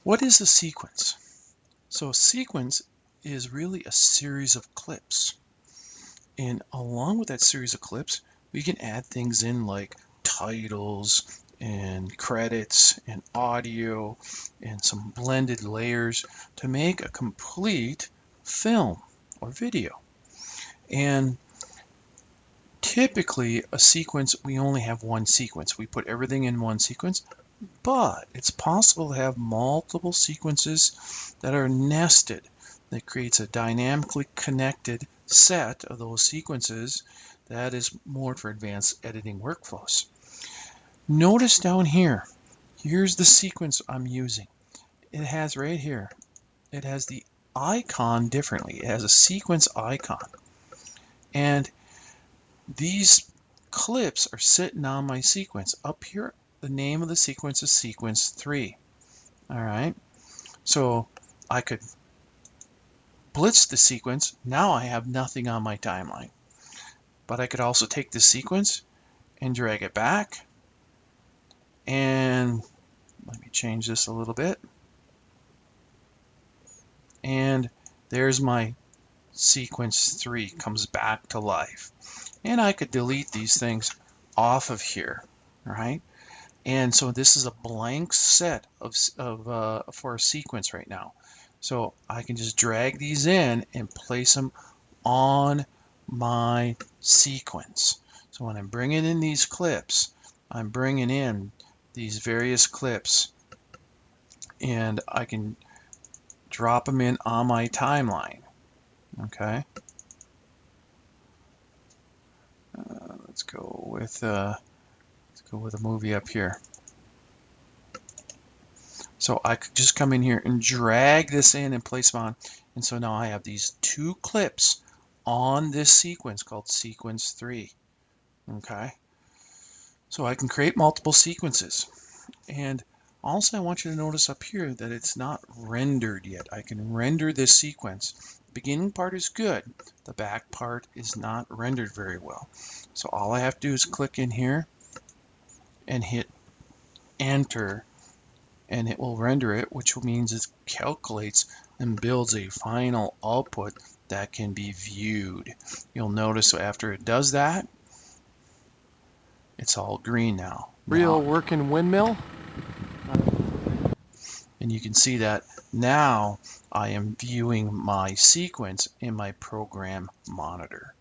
What is a sequence? So a sequence is really a series of clips. And along with that series of clips, we can add things in like titles and credits and audio and some blended layers to make a complete film or video. And typically a sequence, we only have one sequence. We put everything in one sequence, but it's possible to have multiple sequences that are nested. That creates a dynamically connected set of those sequences that is more for advanced editing workflows. Notice down here, here's the sequence I'm using. It has right here, it has the icon differently. It has a sequence icon. And these clips are sitting on my sequence. Up here, the name of the sequence is sequence 3. All right. So I could blitz the sequence. Now I have nothing on my timeline. But I could also take this sequence and drag it back. And let me change this a little bit. And there's my sequence 3 comes back to life. And I could delete these things off of here, right? And so this is a blank set for a sequence right now. So I can just drag these in and place them on my sequence. So when I'm bringing in these clips, I'm bringing in these various clips and I can drop them in on my timeline. Okay. Let's go with a movie up here. So I could just come in here and drag this in and place them on. And so now I have these 2 clips on this sequence called sequence 3. Okay. So I can create multiple sequences. And also I want you to notice up here that it's not rendered yet. I can render this sequence. The beginning part is good. The back part is not rendered very well. So all I have to do is click in here and hit enter, and it will render it, which means it calculates and builds a final output that can be viewed. You'll notice after it does that, it's all green now. Real working windmill. And you can see that now I am viewing my sequence in my program monitor.